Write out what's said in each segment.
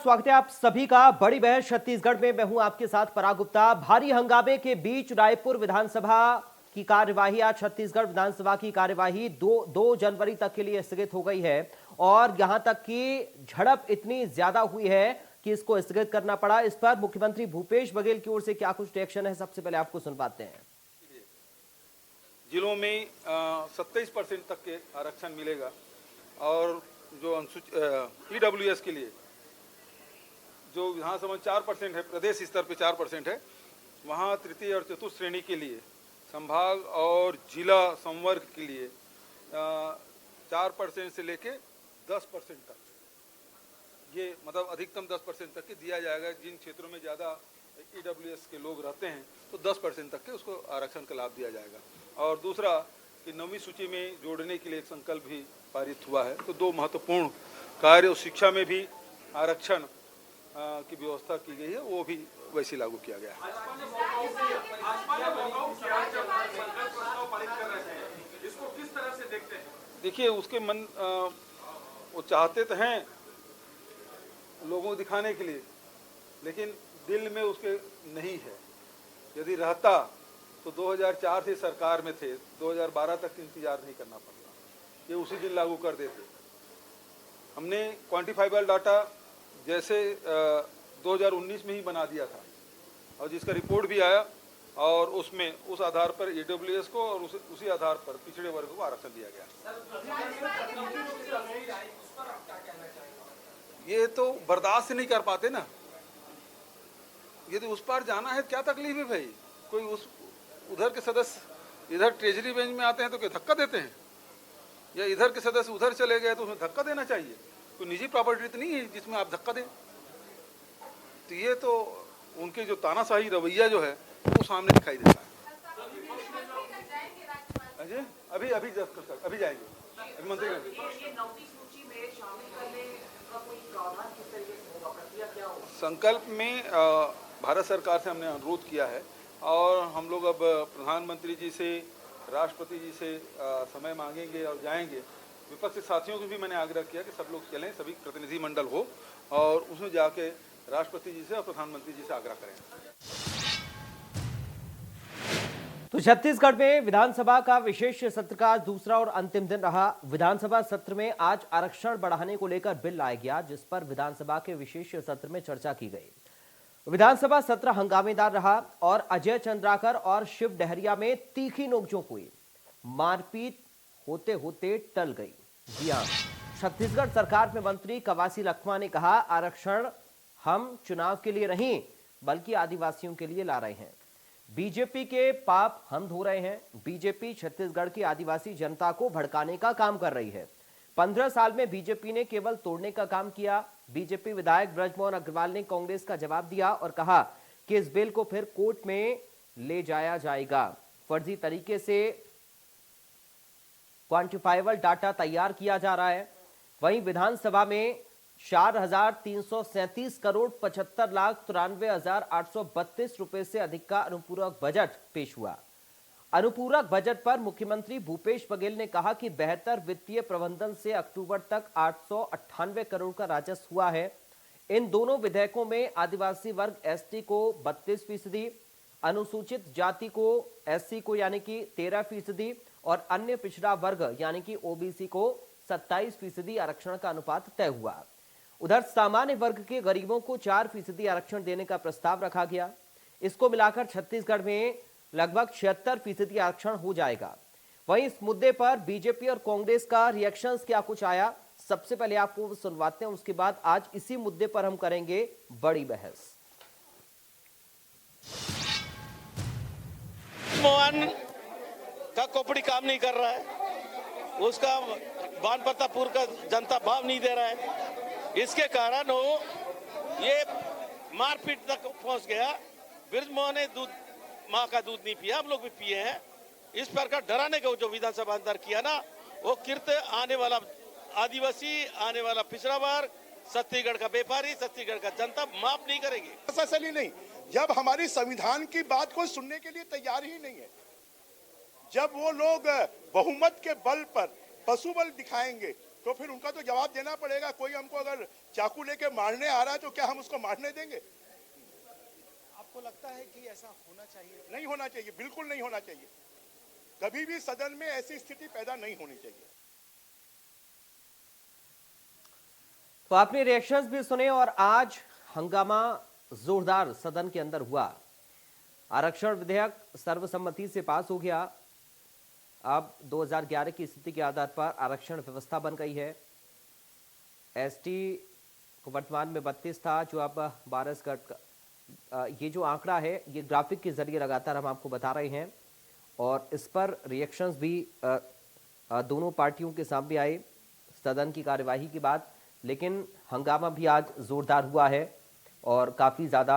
स्वागत है आप सभी का बड़ी बहस छत्तीसगढ़ में। मैं हूं आपके साथ पराग गुप्ता। भारी हंगामे के बीच रायपुर विधानसभा की कार्यवाही, आज छत्तीसगढ़ विधानसभा की कार्यवाही 2 जनवरी तक के लिए स्थगित हो गई है और यहां तक कि झड़प इतनी ज्यादा हुई है कि इसको स्थगित करना पड़ा। इस पर मुख्यमंत्री भूपेश बघेल की ओर से क्या कुछ रिएक्शन है, सबसे पहले आपको सुनवाते हैं। जिलों में 27% तक के आरक्षण मिलेगा और जो ईडब्ल्यूएस के लिए जो विधानसभा 4% है, प्रदेश स्तर पे 4% है, वहाँ तृतीय और चतुर्थ श्रेणी के लिए संभाग और जिला संवर्ग के लिए 4% से लेके 10% तक, ये मतलब अधिकतम 10% तक के दिया जाएगा। जिन क्षेत्रों में ज़्यादा ईडब्ल्यूएस के लोग रहते हैं तो 10% तक के उसको आरक्षण का लाभ दिया जाएगा। और दूसरा कि 9वीं सूची में जोड़ने के लिए एक संकल्प भी पारित हुआ है। तो 2 महत्वपूर्ण कार्य, और शिक्षा में भी आरक्षण की व्यवस्था की गई है, वो भी वैसे लागू किया गया है। इसको किस तरह से देखते हैं? देखिए, उसके मन वो चाहते तो हैं लोगों को दिखाने के लिए, लेकिन दिल में उसके नहीं है। यदि रहता तो 2004 से सरकार में थे, 2012 तक इंतजार नहीं करना पड़ता, ये उसी दिन लागू कर देते। हमने क्वांटिफाइबल डाटा जैसे 2019 में ही बना दिया था और जिसका रिपोर्ट भी आया, और उसमें उस आधार पर ईडब्ल्यूएस को और उसी आधार पर पिछड़े वर्ग को आरक्षण दिया गया। ये तो बर्दाश्त नहीं कर पाते ना। यदि उस पार जाना है, क्या तकलीफ है भाई? कोई उधर के सदस्य इधर ट्रेजरी बेंच में आते हैं तो क्या धक्का देते हैं, या इधर के सदस्य उधर चले गए तो उसमें धक्का देना चाहिए? कोई निजी प्रॉपर्टी तो नहीं है जिसमें आप धक्का दें। तो ये तो उनके जो तानाशाही रवैया जो है वो सामने दिखाई देता है। अभी जाएंगे मंत्री संकल्प में भारत सरकार से हमने अनुरोध किया है और हम लोग अब प्रधानमंत्री जी से, राष्ट्रपति जी से समय मांगेंगे और जाएंगे। विपक्षी साथियों को भी मैंने आग्रह किया कि सब लोग चलें, सभी प्रतिनिधि मंडल हो और उसमें जाके राष्ट्रपति जी से और प्रधानमंत्री जी से आग्रह करें। तो छत्तीसगढ़ में विधानसभा का विशेष सत्र का दूसरा और अंतिम दिन रहा। विधानसभा सत्र में आज आरक्षण बढ़ाने को लेकर बिल लाया गया, जिस पर विधानसभा के विशेष सत्र में चर्चा की गई। विधानसभा सत्र हंगामेदार रहा और अजय चंद्राकर और शिव डहरिया में तीखी नोकझोंक हुई। मारपीट होते होते टल गई। जी हां, छत्तीसगढ़ सरकार में मंत्री कवासी लखमा ने कहा, आरक्षण हम चुनाव के लिए नहीं बल्कि आदिवासियों के लिए ला रहे हैं। बीजेपी के पाप हम धो रहे हैं। बीजेपी छत्तीसगढ़ की आदिवासी जनता को भड़काने का काम कर रही है। 15 साल में बीजेपी ने केवल तोड़ने का काम किया। बीजेपी विधायक ब्रजमोहन अग्रवाल ने कांग्रेस का जवाब दिया और कहा कि इस बिल को फिर कोर्ट में ले जाया जाएगा। फर्जी तरीके से क्वांटिफाइबल डाटा तैयार किया जा रहा है। वहीं विधानसभा में 4,337 करोड़ 75,93,832 रुपए से अधिक का अनुपूरक बजट पेश हुआ। अनुपूरक बजट पर मुख्यमंत्री भूपेश बघेल ने कहा कि बेहतर वित्तीय प्रबंधन से अक्टूबर तक 898 करोड़ का राजस्व हुआ है। इन दोनों विधेयकों में आदिवासी वर्ग एसटी को 32%, अनुसूचित जाति को एससी को यानी कि 13% और अन्य पिछड़ा वर्ग यानी कि ओबीसी को 27% आरक्षण का अनुपात तय हुआ। उधर सामान्य वर्ग के गरीबों को 4% आरक्षण देने का प्रस्ताव रखा गया। इसको मिलाकर छत्तीसगढ़ में लगभग 76% आरक्षण हो जाएगा। वहीं इस मुद्दे पर बीजेपी और कांग्रेस का रिएक्शंस क्या कुछ आया, सबसे पहले आपको सुनवाते हैं, उसके बाद आज इसी मुद्दे पर हम करेंगे बड़ी बहस। मोहन का खोपड़ी काम नहीं कर रहा है, उसका बानप्रतापपुर का जनता भाव नहीं दे रहा है, इसके कारण वो ये मारपीट तक पहुंच गया। ब्रजमोहन ने माँ का दूध नहीं पिया, हम लोग भी पिए हैं। इस प्रकार डराने का जो विधानसभा अंदर किया ना, वो किर्त आने वाला आदिवासी, आने वाला पिछड़ा वर्ग, छत्तीसगढ़ का व्यापारी, छत्तीसगढ़ का जनता माफ नहीं करेगी। असली नहीं, जब हमारी संविधान की बात को सुनने के लिए तैयार ही नहीं है, जब वो लोग बहुमत के बल पर पशु बल दिखाएंगे तो फिर उनका तो जवाब देना पड़ेगा। कोई हमको अगर चाकू लेके मारने आ रहा है तो क्या हम उसको मारने देंगे? आपको लगता है कि ऐसा होना चाहिए? नहीं होना चाहिए, बिल्कुल नहीं होना चाहिए। कभी भी सदन में ऐसी स्थिति पैदा नहीं होनी चाहिए। तो आपने रिएक्शंस भी सुने और आज हंगामा जोरदार सदन के अंदर हुआ। आरक्षण विधेयक सर्वसम्मति से पास हो गया। अब 2011 की स्थिति के आधार पर आरक्षण व्यवस्था बन गई है। एसटी को वर्तमान में 32 था, जो अब 12 से घट, ये जो आंकड़ा है ये ग्राफिक के जरिए लगातार हम आपको बता रहे हैं और इस पर रिएक्शंस भी दोनों पार्टियों के सामने आए सदन की कार्यवाही के बाद। लेकिन हंगामा भी आज जोरदार हुआ है और काफी ज्यादा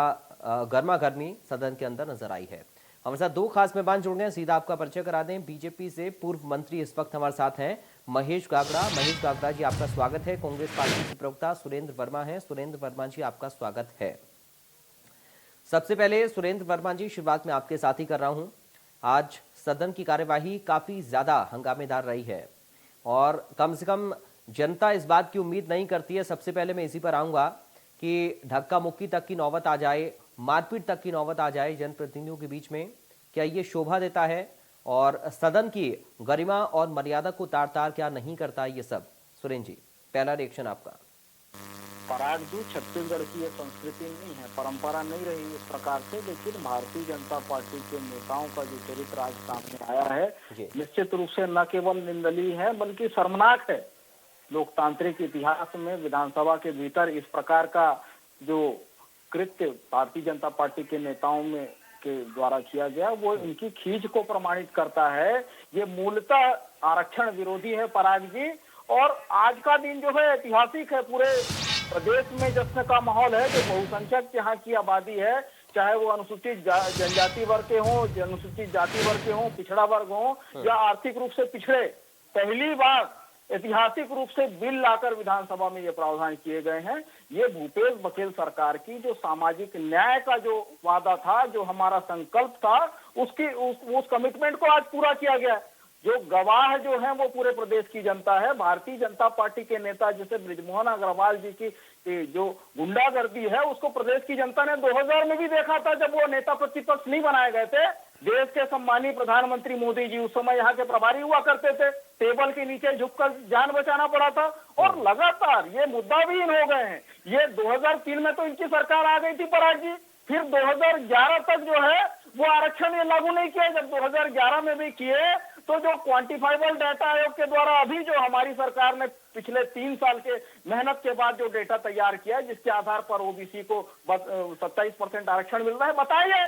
गर्मा गर्मी सदन के अंदर नजर आई है। हमारे साथ दो खास मेहमान जुड़ गए हैं, सीधा आपका परिचय करा दें। बीजेपी से पूर्व मंत्री इस वक्त हमारे साथ हैं महेश गागड़ा। महेश गागड़ा जी आपका स्वागत है। कांग्रेस पार्टी के प्रवक्ता सुरेंद्र वर्मा हैं। सुरेंद्र वर्मा जी आपका स्वागत है। सबसे पहले सुरेंद्र वर्मा जी, शुरुआत में आपके साथ ही कर रहा हूं। आज सदन की कार्यवाही काफी ज्यादा हंगामेदार रही है और कम से कम जनता इस बात की उम्मीद नहीं करती है। सबसे पहले मैं इसी पर आऊंगा कि धक्का मुक्की तक की नौबत आ जाए, मारपीट तक की नौबत आ जाए जनप्रतिनिधियों के बीच में। क्या ये शोभा देता है और सदन की गरिमा और मर्यादा को तार तार क्या नहीं करता ये सब? सुरेंद्र जी, पहला रिएक्शन आपका। पराग जी, छत्तीसगढ़ की ये संस्कृति नहीं है, परंपरा नहीं रही इस प्रकार से, लेकिन भारतीय जनता पार्टी के नेताओं का जो चरित्र आज सामने आया है निश्चित रूप से न केवल निंदनीय है बल्कि शर्मनाक है। लोकतांत्रिक इतिहास में विधानसभा के भीतर इस प्रकार का जो कृत्य भारतीय जनता पार्टी के नेताओं में के द्वारा किया गया वो इनकी खींच को प्रमाणित करता है। ये मूलतः आरक्षण विरोधी है पराग जी, और आज का दिन जो है ऐतिहासिक है। पूरे प्रदेश में जश्न का माहौल है। जो बहुसंख्यक यहाँ की आबादी है, चाहे वो अनुसूचित जनजाति वर्ग के हों, अनुसूचित जाति वर्ग के हों, पिछड़ा वर्ग हो या आर्थिक रूप से पिछड़े, पहली बार ऐतिहासिक रूप से बिल लाकर विधानसभा में ये प्रावधान किए गए हैं। ये भूपेश बघेल सरकार की जो सामाजिक न्याय का जो वादा था, जो हमारा संकल्प था, उस कमिटमेंट को आज पूरा किया गया। जो गवाह जो है वो पूरे प्रदेश की जनता है। भारतीय जनता पार्टी के नेता जैसे बृजमोहन अग्रवाल जी की जो गुंडागर्दी है उसको प्रदेश की जनता ने 2000 में भी देखा था, जब वो नेता प्रतिपक्ष नहीं बनाए गए थे। देश के सम्मानीय प्रधानमंत्री मोदी जी उस समय यहाँ के प्रभारी हुआ करते थे। टेबल के नीचे झुककर जान बचाना पड़ा था और लगातार ये मुद्दाविहीन हो गए हैं। ये 2003 में तो इनकी सरकार आ गई थी पराग जी, फिर 2011 तक जो है वो आरक्षण ये लागू नहीं किया। जब 2011 में भी किए तो जो क्वांटिफाइबल डाटा आयोग के द्वारा अभी जो हमारी सरकार ने पिछले 3 साल के मेहनत के बाद जो डेटा तैयार किया, जिसके आधार पर ओबीसी को 27% आरक्षण मिल रहा है, बताइए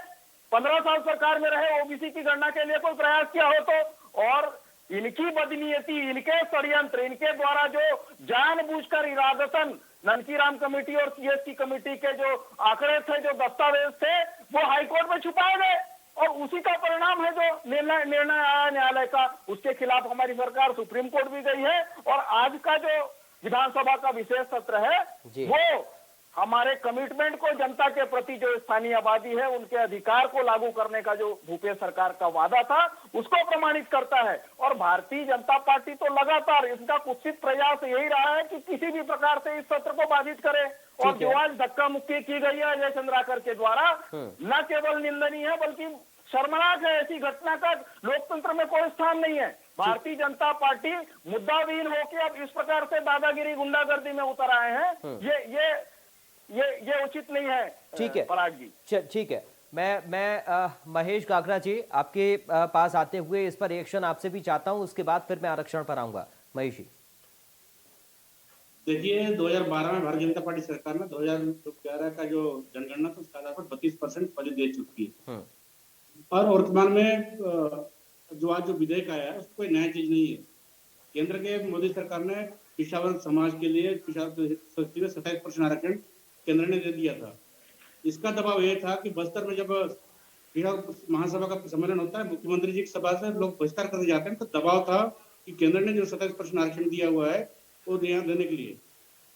15 साल सरकार में रहे ओबीसी की गणना के लिए कोई प्रयास किया हो तो? और इनकी बदनीयती, इनके षड्यंत्र, इनके द्वारा जो जानबूझकर इरादतन ननकीराम कमेटी और सीएसटी कमेटी के जो आंकड़े थे, जो दस्तावेज थे, वो हाईकोर्ट में छुपाए गए और उसी का परिणाम है जो निर्णय आया न्यायालय का। उसके खिलाफ हमारी सरकार सुप्रीम कोर्ट भी गई है और आज का जो विधानसभा का विशेष सत्र है वो हमारे कमिटमेंट को, जनता के प्रति जो स्थानीय आबादी है उनके अधिकार को लागू करने का जो भूपेश सरकार का वादा था उसको प्रमाणित करता है। और भारतीय जनता पार्टी तो लगातार इसका कुत्सित प्रयास यही रहा है कि किसी भी प्रकार से इस सत्र को बाधित करे। और जो आज धक्का मुक्की की गई है अजय चंद्राकर के द्वारा, न केवल निंदनीय है बल्कि शर्मनाक है। ऐसी घटना का लोकतंत्र में कोई स्थान नहीं है। भारतीय जनता पार्टी मुद्दाविहीन होकर अब इस प्रकार से दादागिरी, गुंडागर्दी में उतर आए हैं। ये उचित नहीं है। ठीक है पराग जी, ठीक है। मैं महेश गागड़ा जी आपके पास आते हुए इस पर रिएक्शन आपसे भी चाहता हूं, उसके बाद फिर मैं आरक्षण पर आऊंगा। महेश जी, देखिए 2012 में भारतीय जनता पार्टी सरकार ने 2011 का जो जनगणना था उसके आधार पर 32% पद दे चुकी है और वर्तमान में जो आज जो विधेयक आया है उसको कोई नया चीज नहीं है। केंद्र के मोदी सरकार ने पिछड़ा वर्ग समाज के लिए 27% आरक्षण केंद्र ने दे दिया था। इसका दबाव यह था कि बस्तर में जब महासभा का सम्मेलन होता है, मुख्यमंत्री जी की सभा से लोग बहिष्कार करने जाते हैं, तो दबाव था कि केंद्र ने जो 27% आरक्षण दिया हुआ है वो देने के लिए।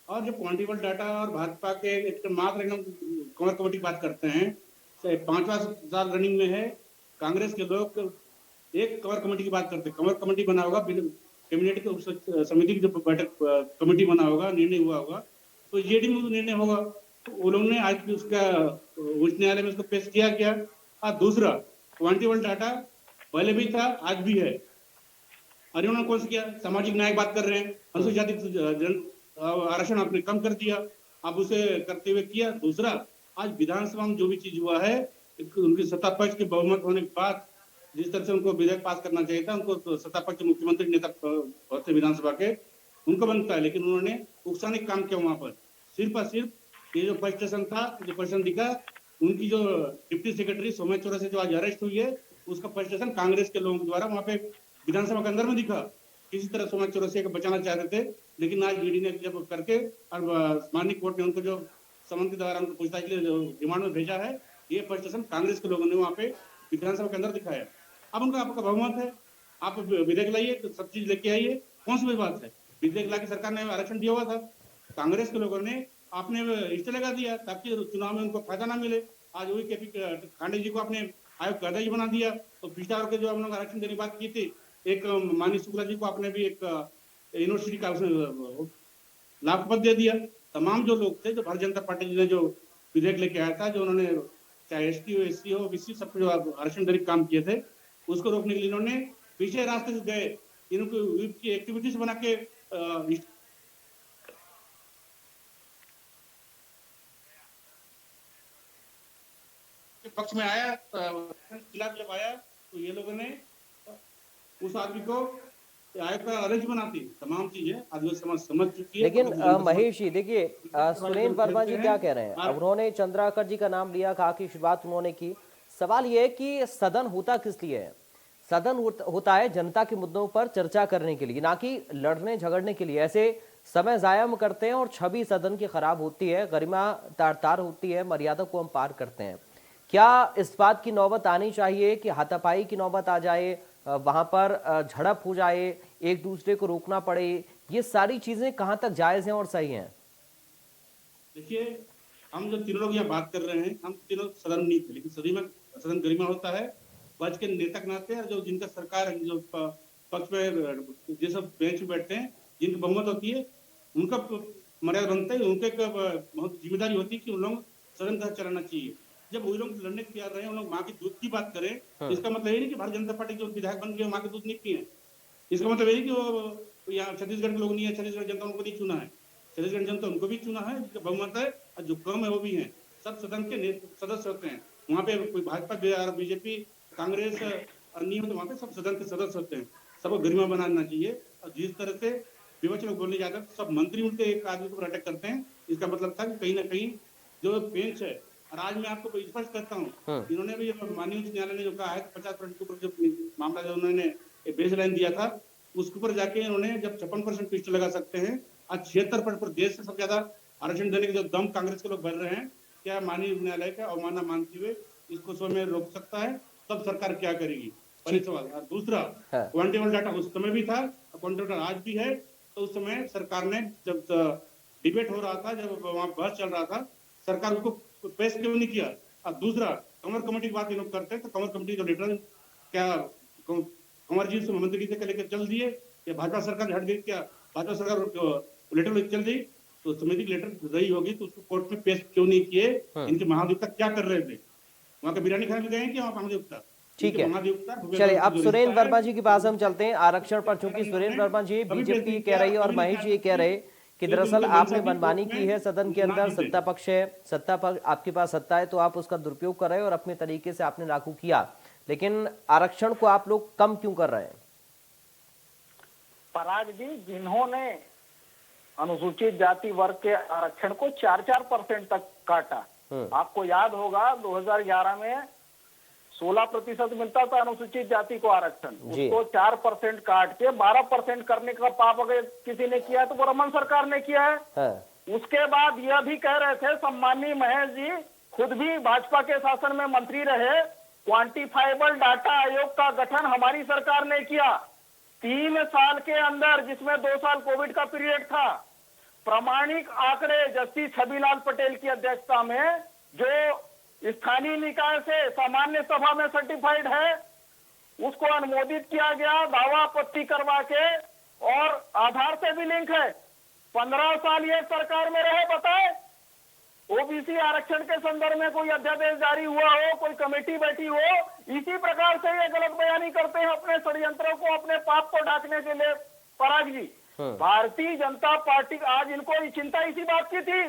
और जो क्वांटिटेबल डाटा और भाजपा के मात्र कमर कमेटी की बात करते हैं, 5वां साल रनिंग में है, कांग्रेस के लोग एक कमर कमेटी की बात करते हैं। कमर कमेटी बना होगा, कैबिनेट की समिति की जो बैठक कमेटी बना होगा, निर्णय हुआ होगा, तो जेडी में निर्णय होगा। तो वो लोगों ने आज भी उसका उच्च न्यायालय में उसको पेश किया गया। और दूसरा क्वांटिटेबल डाटा पहले भी था, आज भी है। और इन्होंने कौन सा किया? सामाजिक न्याय बात कर रहे हैं, अनुसूचित जाति आरक्षण आपने कम कर दिया, आप उसे करते हुए किया। दूसरा, आज विधानसभा में जो भी चीज हुआ है, उनकी सत्ता पक्ष के बहुमत होने के बाद जिस तरह से उनको विधेयक पास करना चाहिए था, उनको तो सत्ता पक्ष के मुख्यमंत्री नेता होते विधानसभा के, उनको बनता है, लेकिन उन्होंने उकसाने का काम किया। वहां पर सिर्फ और सिर्फ ये जो फर्स्ट स्टेशन था, जो पर्सन दिखा, उनकी जो डिप्टी सेक्रेटरी सौम्या चौरा से जो आज अरेस्ट हुई है, उसका फर्स्ट स्टेशन कांग्रेस के लोगों के द्वारा वहां पे विधानसभा के अंदर में दिखा। किसी तरह सौम्या चौरसिया को बचाना चाहते थे, लेकिन आज ईडी ने जब करके और माननीय कोर्ट ने उनको जो समन के द्वारा उनको पूछताछ के लिए रिमांड में भेजा है, ये फर्स्ट स्टेशन कांग्रेस के लोगों ने वहां पे विधानसभा के अंदर दिखाया। अब उनका आपका बहुमत है, आप विधेयक लाइए, तो सब चीज लेके आइए, कौन सी बात है? विधेयक लाके सरकार ने आरक्षण दिया हुआ था, कांग्रेस के लोगों ने आपने स्टे लगा दिया ताकि चुनाव में उनको फायदा ना मिले। आज वही केपी खांडे जी को आपने आयोग का अध्यक्ष बना दिया। तो पिछला वर्ग के जो हम लोग आरक्षण देने की बात की थी, एक माननीय शुक्ला जी को आपने भी एक यूनिवर्सिटी का लाभ पद दे दिया। तमाम जो लोग थे, जो भारतीय जनता पार्टी ने जो विधेयक लेके आया था, जो उन्होंने चाहे एसटी हो, एससी हो, ओबीसी, सब जो आरक्षण देने काम किए थे, उसको रोकने के लिए इन्होंने पीछे रास्ते से गए, इनको व्हिप की एक्टिविटीज बना के पक्ष में आया, खिलाफ जब आया, तो ये लोगों ने उस आदमी को आयोग का अध्यक्ष बनाती। तमाम चीजें आदिवासी समाज समझ चुकी है। लेकिन महेश जी देखिए, सुरेंद्र वर्मा जी क्या कह रहे हैं? अब उन्होंने चंद्राकर जी का नाम लिया, कहा कि शुरुआत उन्होंने की। सवाल ये है कि सदन होता किस लिए है? सदन होता है जनता के मुद्दों पर चर्चा करने के लिए, ना कि लड़ने झगड़ने के लिए। ऐसे समय जाया हम करते हैं और छवि सदन की खराब होती है, गरिमा तार होती है, मर्यादा को हम पार करते हैं। क्या इस बात की नौबत आनी चाहिए कि हाथापाई की नौबत आ जाए, वहां पर झड़प हो जाए, एक दूसरे को रोकना पड़े? ये सारी चीजें कहां तक जायज हैं और सही हैं? देखिए, हम जो तीनों लोग यहाँ बात कर रहे हैं, हम तीनों सदन नहीं थे, लेकिन सदन गरिमा होता है पक्ष के नेता के नाते। जो जिनका सरकार जो पक्ष में जो सब बेंच में बैठते हैं, जिनकी बहुमत होती है, उनका मर्यादा बनता है, उनके बहुत जिम्मेदारी होती है कि उन लोग सदन का चलाना चाहिए। जब वही लोग लड़ने को तैयार रहे, उन लोग माँ के दूध की बात करें, इसका मतलब ये नहीं कि भारतीय जनता पार्टी के विधायक बन गए माँ के दूध नहीं पिए। इसका मतलब यही कि वो यहाँ छत्तीसगढ़ के लोग नहीं है, छत्तीसगढ़ जनता उनको नहीं चुना है, छत्तीसगढ़ जनता उनको भी चुना है, जिसका बहुमत है, और जो कम है वो भी है। सब सदन के सदस्य होते हैं, वहाँ पे कोई भाजपा, बीजेपी, कांग्रेस नहीं होते, वहाँ पे सब सदन के सदस्य होते हैं। सबको गरिमा बनाना चाहिए। और जिस तरह से विपक्ष लोग बोलने जाते हैं, सब मंत्री उनके एक आदमी को अटैक करते हैं, इसका मतलब था कि कहीं ना कहीं जो बेंच है। और आज मैं आपको स्पष्ट करता हूँ, इन्होंने भी माननीय उच्च न्यायालय ने जो कहा है 50% के ऊपर जो मामला जो उन्होंने बेस लाइन दिया था, उसके ऊपर जाके इन्होंने जब 56% पिस्टल लगा सकते हैं, आज 76% देश से सबसे ज्यादा आरक्षण देने के जो दम कांग्रेस के लोग भर रहे हैं, क्या माननीय न्यायालय का अवमानना मानते हुए इसको स्वयं में रोक सकता है? तब सरकार क्या करेगी? पहले सवाल। दूसरा, क्वांटिटेबल डाटा उस समय भी था, क्वांटिटेबल आज भी है। तो उस समय सरकार ने जब डिबेट हो रहा था, जब वहां बहस चल रहा था, सरकार उसको पेश क्यों नहीं किया? और दूसरा, कंवर कमेटी की बात ये लोग करते हैं, तो कंवर कमेटी जो लेटर क्या कंवर जी से मंत्री से लेकर चल दिए, या भाजपा सरकार हट गई? क्या भाजपा सरकार लेटर लेकर चल गई? तो समिति की लेटर रही होगी तो उसको कोर्ट में पेश क्यों नहीं किए? इनके महाधिवक्ता क्या कर रहे थे? वहां का बिरयानी खाने गए कि वहां महाधिवक्ता? ठीक है, चलिए अब सुरेंद्र वर्मा जी के पास हम चलते हैं आरक्षण पर। चूंकि सुरेंद्र वर्मा जी बीजेपी कह रही है और महेश जी कह रहे कि दरअसल आपने मनमानी की है सदन के अंदर, सत्ता पक्ष है, सत्ता पक्ष आपके पास सत्ता है, तो आप उसका दुरुपयोग कर रहे हैं और अपने तरीके से आपने लागू किया, लेकिन आरक्षण को आप लोग कम क्यों कर रहे हैं? पराग जी, जिन्होंने अनुसूचित जाति वर्ग के आरक्षण को 4% तक काटा, आपको याद होगा 2011 में 16% मिलता था अनुसूचित जाति को आरक्षण, उसको 4% काट के 12% करने का पाप अगर किसी ने किया तो वो रमन सरकार ने किया है। उसके बाद यह भी कह रहे थे सम्माननीय महेश जी, खुद भी भाजपा के शासन में मंत्री रहे, क्वांटिफाइबल डाटा आयोग का गठन हमारी सरकार ने किया 3 साल के अंदर, जिसमें 2 साल कोविड का पीरियड था। प्रामाणिक आंकड़े जस्टिस छबिलाल पटेल की अध्यक्षता में, जो स्थानीय निकाय से सामान्य सभा में सर्टिफाइड है, उसको अनुमोदित किया गया दावा आपत्ति करवा के, और आधार से भी लिंक है। 15 साल ये सरकार में रहे, बताए ओबीसी आरक्षण के संदर्भ में कोई अध्यादेश जारी हुआ हो, कोई कमेटी बैठी हो, इसी प्रकार से ये गलत बयानी करते हैं अपने षड्यंत्रों को, अपने पाप को ढाकने के लिए। पराग जी, भारतीय जनता पार्टी, आज इनको चिंता इसी बात की थी।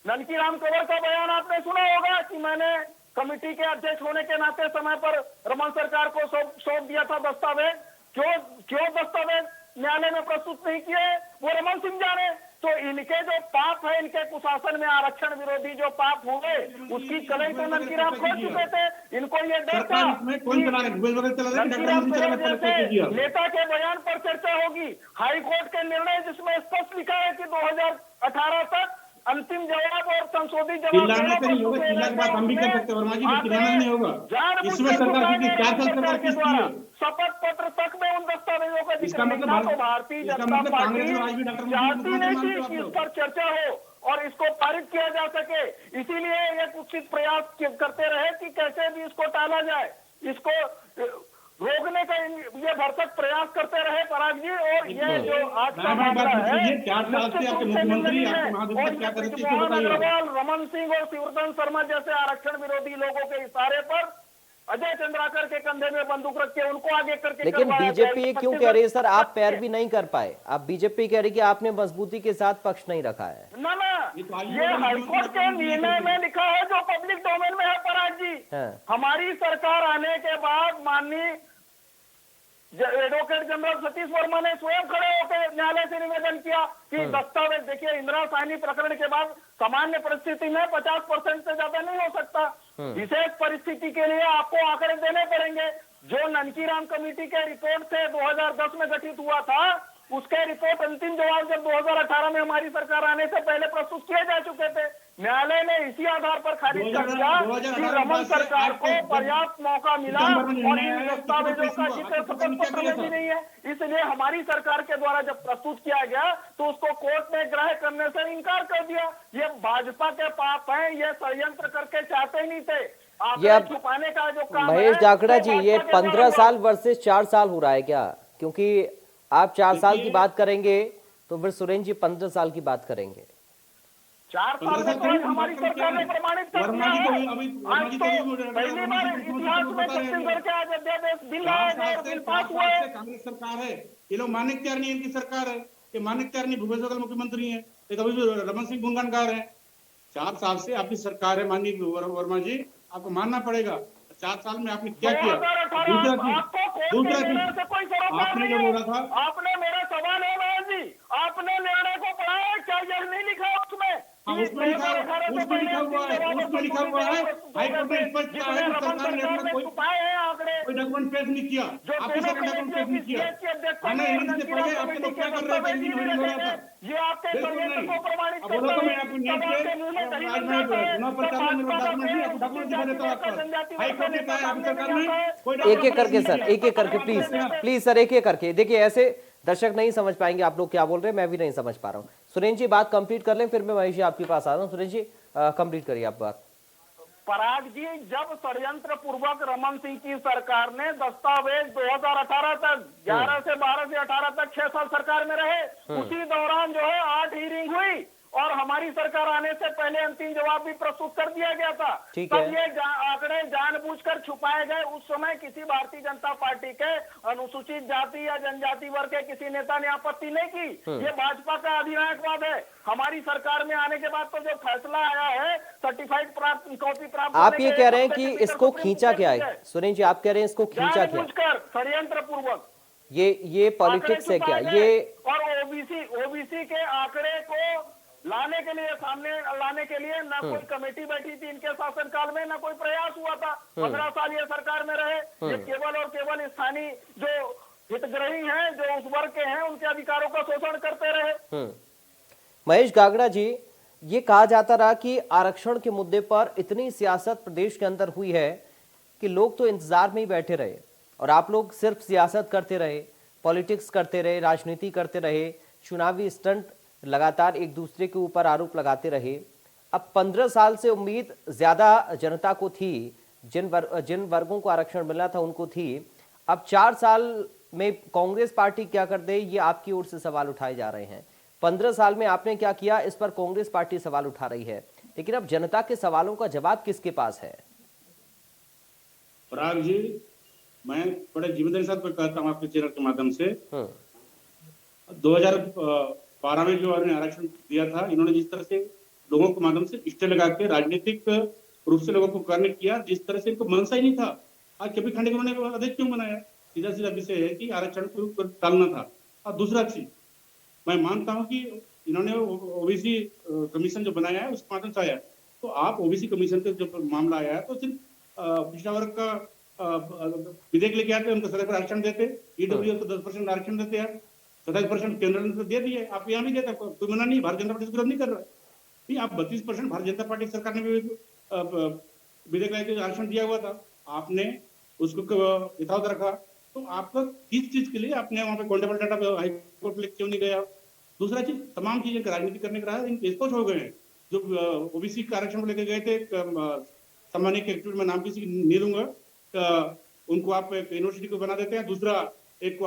ननकी राम कंवर का बयान आपने सुना होगा कि मैंने कमेटी के अध्यक्ष होने के नाते समय पर रमन सरकार को सौंप दिया था दस्तावेज। क्यों दस्तावेज न्यायालय में प्रस्तुत नहीं किए, वो रमन सिंह जाने। तो इनके जो पाप है, इनके कुशासन में आरक्षण विरोधी जो पाप हुए, उसकी कलई तो ननकी राम खोल चुके थे। इनको ये डर था नेता के बयान पर चर्चा होगी। हाई कोर्ट के निर्णय जिसमें स्पष्ट लिखा है कि 2018 तक अंतिम जवाब और संशोधित जवाब हम भी कर सकते वर्मा जी, नहीं होगा। इसमें सरकार की 4 साल सरकार किस द्वारा शपथ पत्र तक में उन दस्तावेजों का जिक्र नहीं था। तो भारतीय जनता पार्टी चाहती नहीं थी कि इस पर चर्चा हो और इसको पारित किया जा सके, इसीलिए ये कुछ प्रयास करते रहे कि कैसे भी इसको टाला जाए, इसको रोकने का ये भरसक प्रयास करते रहे पराग जी। और ये जो आज का मामला है, 4 साल से आपके मुख्यमंत्री अग्रवाल, रमन सिंह और शिवरतन शर्मा जैसे आरक्षण विरोधी लोगों के इशारे पर अजय चंद्राकर के कंधे में बंदूक रख के उनको आगे करके। लेकिन बीजेपी ये क्यों कह रही है सर, आप पैर भी नहीं कर पाए? आप बीजेपी कह रही कि आपने मजबूती के साथ पक्ष नहीं रखा है। ना ये हाईकोर्ट के निर्णय में लिखा है जो पब्लिक डोमेन में है पराग जी। हमारी सरकार आने के बाद माननीय एडवोकेट जनरल सतीश वर्मा ने स्वयं खड़े होकर न्यायालय से निवेदन किया कि दस्तावेज, देखिए इंदिरा साहनी प्रकरण के बाद सामान्य परिस्थिति में 50% से ज्यादा नहीं हो सकता। विशेष परिस्थिति के लिए आपको आंकड़े देने पड़ेंगे। जो ननकी राम कमेटी के रिपोर्ट से 2010 में गठित हुआ था, उसके रिपोर्ट अंतिम जवाब जब 2018 में हमारी सरकार आने से पहले प्रस्तुत किए जा चुके थे। न्यायालय ने इसी आधार पर खारिज कर दिया कि रमन सरकार को पर्याप्त मौका मिला और इन दस्तावेजों का जिक्र शपथ पत्र में भी नहीं है। इसलिए हमारी सरकार के द्वारा जब प्रस्तुत किया गया तो उसको कोर्ट ने ग्राह्य करने से इनकार कर दिया। ये भाजपा के पाप हैं, ये षड्यंत्र करके चाहते ही नहीं थे। ये छुपाने का जो काम महेश जाखड़ा जी, ये 15 साल वर्सेस 4 साल हो रहा है क्या? क्योंकि आप 4 साल की बात करेंगे तो फिर सुरेंद्र जी 15 साल की बात करेंगे। 4 साल में तो हमारी सरकार ने प्रमाणित कर दिया है। आज तो पहली बार इतिहास में छत्तीसगढ़ के आज अध्यादेश बिल आया है और बिल पास हुआ है। कांग्रेस सरकार है, ये लोग मानिकचरण इनकी सरकार है, ये मानिकचरण भूपेश बघेल मुख्यमंत्री है, एक अभी रमन सिंह गुणगानकार है। 4 साल से आपकी सरकार है माननीय वर्मा जी, आपको मानना पड़ेगा 4 साल में आपने क्या किया। दूसरा चीज आपने जो बोला था, आपने मेरा सवाल है महाराज जी, आपने निर्णय को पढ़ा है क्या? यह नहीं लिखा उसमें उसमें लिखा हुआ है, उसमें लिखा हुआ है। हाईकोर्ट ने स्पष्ट किया है कि सरकार ने अपना कोई डॉक्यूमेंट पेश नहीं किया, आपकी सरकार डॉक्यूमेंट पेश नहीं किया। हमने हिंदी से पढ़े, आपके लोग क्या कर रहे थे हिंदी में हो रहा था, बिल्कुल नहीं। अब बोलो तो मैं आपको नेट पे आज मैं चुनाव प्रचार में मेरा डॉक्यूमेंट नहीं, आपको डॉक्यूमेंट दिखा देता हूँ आपको। हाईकोर्ट ने कहा है आपकी सरकार ने एक एक करके सर, एक एक करके प्लीज सर, एक एक करके। देखिए ऐसे दर्शक नहीं समझ पाएंगे आप लोग क्या बोल रहे हैं, मैं भी नहीं समझ पा रहा हूँ। सुरेंद्र जी बात कंप्लीट कर लें, फिर मैं महेश जी आपके पास आ रहा हूँ। सुरेंद्र जी कंप्लीट करिए आप बात। पराग जी, जब षड्यंत्र पूर्वक रमन सिंह की सरकार ने दस्तावेज 2018 तक 11 से 12 से 18 तक 6 साल सरकार में रहे, उसी दौरान जो है 8 हीरिंग हुई और हमारी सरकार आने से पहले अंतिम जवाब भी प्रस्तुत कर दिया गया था। तब ये आंकड़े जानबूझकर छुपाए गए। उस समय किसी भारतीय जनता पार्टी के अनुसूचित जाति या जनजाति वर्ग के किसी नेता ने आपत्ति नहीं की। ये भाजपा का अधिनायकवाद है। हमारी सरकार में आने के बाद तो जो फैसला आया है, सर्टिफाइड कॉपी प्राप्त, आप ये कह रहे हैं कि इसको खींचा क्या है? सुरेंद्र जी आप कह रहे हैं इसको खींचा क्या? षड्यंत्र पूर्वक ये पॉलिटिक्स है क्या ये? और ओबीसी के आंकड़े को लाने के लिए, सामने लाने के लिए न कोई कमेटी बैठी थी इनके शासनकाल में, न कोई प्रयास हुआ था। 15 साल ये सरकार में रहे। ये केवल और केवल स्थानीय जो हितग्राही हैं, जो उस वर्ग के हैं, उनके अधिकारों का शोषण करते रहे। महेश गागड़ा जी, ये कहा जाता रहा कि आरक्षण के मुद्दे पर इतनी सियासत प्रदेश के अंदर हुई है कि लोग तो इंतजार में ही बैठे रहे और आप लोग सिर्फ सियासत करते रहे, पॉलिटिक्स करते रहे, राजनीति करते रहे, चुनावी स्टंट लगातार एक दूसरे के ऊपर आरोप लगाते रहे। अब 15 साल से उम्मीद ज्यादा जनता को थी, जिन वर्गों को आरक्षण मिलना था उनको थी। अब 4 साल में कांग्रेस पार्टी क्या कर दे, ये आपकी ओर से सवाल उठाए जा रहे हैं। 15 साल में आपने क्या किया, इस पर कांग्रेस पार्टी सवाल उठा रही है, लेकिन अब जनता के सवालों का जवाब किसके पास है? पराग जी, मैं बड़े जिम्मेदारी साथ में कहता हूँ आपके चैनल के माध्यम से, 2012 में जो आपने आरक्षण दिया था, इन्होंने जिस तरह से लोगों के माध्यम से स्टे लगा के राजनीतिक रूप से लोगों को करने किया, जिस तरह से इनको मनसा ही नहीं था, आज कभी खंडे को उन्होंने अध्यक्ष क्यों बनाया? सीधा सीधा विषय है कि आरक्षण को टालना था। और दूसरा चीज, मैं मानता हूं कि इन्होंने ओबीसी कमीशन जो बनाया है उसके माध्यम से आया, तो आप ओबीसी कमीशन का जब मामला आया है तो सिर्फ पिछड़ा वर्ग का विधेयक लेके आते, उनको 70% आरक्षण देते, ईडब्ल्यूएस को 10% आरक्षण देते हैं, 27% केंद्र ने तो दे दिए, आप यहाँ भी देते, कोई मना नहीं, भारतीय जनता पार्टी विरोध नहीं कर रहा। आप 32% भारतीय जनता पार्टी सरकार ने भी विधेयक लाके आरक्षण दिया हुआ था, आपने उसको यथावत रखा, तो आपका किस चीज के लिए आपने वहां पे कॉन्टेबल डाटा हाईकोर्ट में क्यों नहीं गया? दूसरा चीज, तमाम चीजें राजनीति करने का रहा, स्पष्ट हो गए हैं। जो ओबीसी का आरक्षण को लेकर गए थे, सामान्य के एक्टिविटी में नाम किसी नहीं लूंगा, उनको आप यूनिवर्सिटी को बना देते हैं, दूसरा एक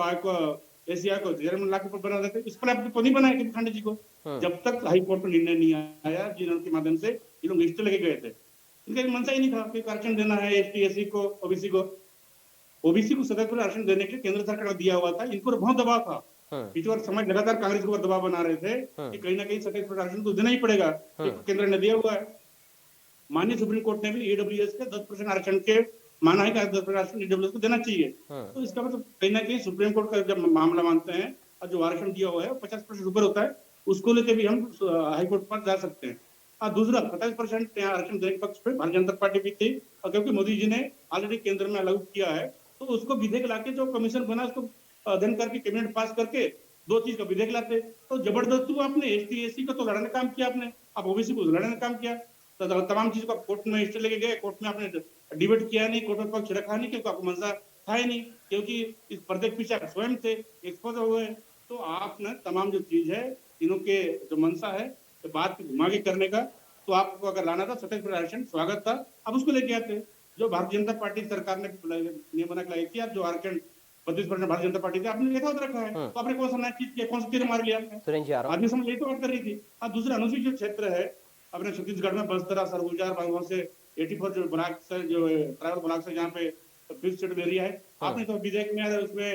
एशिया को 1.5 लाख रुपए बना देते हैं, इस पर आपको नहीं बनाया कि खांडे जी को, जब तक हाईकोर्ट में निर्णय नहीं आया जिनके माध्यम से ये लोग स्टे लेके गए थे, इनका मनसा ही नहीं था कि आरक्षण देना है एसटी एससी को, ओबीसी को 70% आरक्षण देने के लिए केंद्र सरकार ने दिया हुआ था, इनको बहुत दबाव था। पिछले समाज लगातार कांग्रेस को दबाव बना रहे थे कि कहीं ना कहीं 70% आरक्षण तो देना ही पड़ेगा, केंद्र ने दिया हुआ है। माननीय सुप्रीम कोर्ट ने भी ईडब्ल्यूएस के 10% आरक्षण के माना है कि 10% आरक्षण ईडब्ल्यूएस को देना चाहिए, तो इसका मतलब कहीं ना कहीं सुप्रीम कोर्ट का जब मामला मानते हैं और जो आरक्षण दिया हुआ है 50% ऊपर होता है, उसको लेकर भी हम हाईकोर्ट पर जा सकते हैं। और दूसरा 27% आरक्षण देने के पक्ष पे भारतीय जनता पार्टी भी थी, और क्योंकि मोदी जी ने ऑलरेडी केंद्र में लागू किया है, तो उसको विधेयक लाके जो कमीशन बना उसको अध्ययन करके कैबिनेट पास करके 2 चीज का विधेयक लाते, तो जबरदस्ती आपने एसटी एससी का तो लड़ने का काम किया, आपने आप ओबीसी को लड़ने का काम किया, तो तमाम चीज को कोर्ट में स्टे लेके गए, कोर्ट में आपने डिबेट किया नहीं, कोर्ट में पक्ष रखा नहीं, क्योंकि आपको मनसा था ही नहीं, क्योंकि इस पर्दे के पीछे स्वयं थे, एक्सपोज हुए। तो आपने तमाम जो चीज है, इनों के जो मनसा है तो बात घुमा के करने का, तो आपको अगर लाना था 70% आरक्षण स्वागत था, अब उसको लेके आते। जो भारतीय जनता पार्टी सरकार ने नियम बना के किया, जो आरक्षण 32% भारतीय जनता पार्टी थी, आपने यथावत रखा है, तो आपने कौन सा नया चीज किया, कौन सा तीर मार लिया आपने? आदमी समझ यही तो बात कर रही थी। और दूसरा अनुसूचित क्षेत्र है अपने छत्तीसगढ़ में, बस्तर, सरगुजा, वहां से 84 जो ब्लॉक से, जो ट्राइबल ब्लॉक से जहाँ पे फिफ्थ शेड्यूल एरिया है, आपने तो विधेयक में उसमें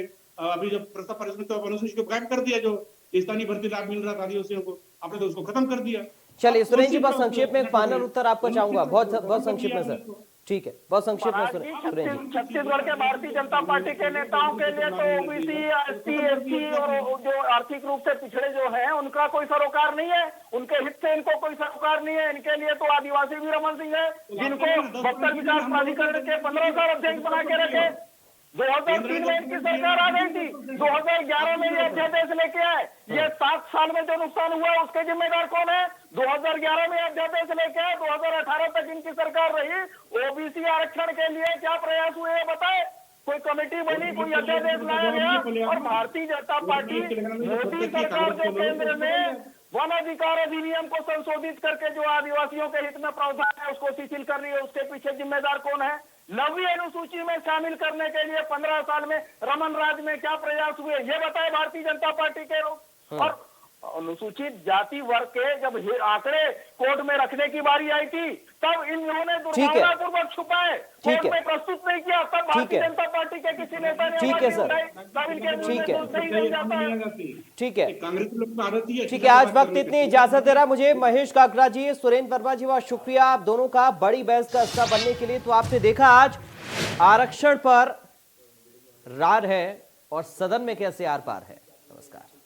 अभी जो प्रस्ताव पारित में तो अनुसूचित को गायब कर दिया, जो स्थानीय भर्ती लाभ मिल रहा था आदिवासियों को, आपने तो उसको खत्म कर दिया। चलिए सुरेंद्र जी, बहुत संक्षेप में फाइनल उत्तर आपको चाहूंगा, बहुत संक्षेप में सर, ठीक है, बहुत संक्षेप में सुरेंद्र जी। छत्तीसगढ़ के भारतीय जनता पार्टी के नेताओं के लिए तो ओबीसी, एसटी, एससी और जो आर्थिक रूप से पिछड़े जो हैं उनका कोई सरोकार नहीं है, उनके हित से इनको कोई सरोकार नहीं है। इनके लिए तो आदिवासी भी रमन सिंह है, जिनको बस्तर विकास प्राधिकरण के 15 साल अध्यक्ष बना के रखे। 2003 में इनकी सरकार आ गई थी, 2011 में ये अध्यादेश लेके आए। ये 7 साल में जो नुकसान हुआ उसके जिम्मेदार कौन है? 2011 में अध्यादेश लेके आए, 2018 तक इनकी सरकार रही। ओबीसी आरक्षण के लिए क्या प्रयास हुए बताए? कोई कमेटी बनी, कोई अध्यादेश लाया गया? और भारतीय जनता पार्टी मोदी सरकार जो केंद्र में वन अधिकार अधिनियम को संशोधित करके जो आदिवासियों के हित में प्रावधान है उसको शिथिल कर रही है, उसके पीछे जिम्मेदार कौन है? 9वीं अनुसूची में शामिल करने के लिए 15 साल में रमन राज में क्या प्रयास हुए ये बताए भारतीय जनता पार्टी के लोग। और अनुसूचित जाति वर्ग के जब आंकड़े कोर्ट में रखने की बारी आई थी, तब इन्होंने दुर्भावनापूर्वक छुपाए, कोर्ट में प्रस्तुत नहीं किया, तब भारतीय जनता पार्टी के किसी नेता ने ठीक है सर, ठीक है, ठीक है। आज वक्त इतनी इजाजत दे रहा मुझे महेश काकरा जी, सुरेंद्र वर्मा जी, बहुत शुक्रिया आप दोनों का बड़ी बहस का हिस्सा बनने के लिए। तो आपने देखा आज आरक्षण पर रार है और सदन में कैसे आर पार है। नमस्कार।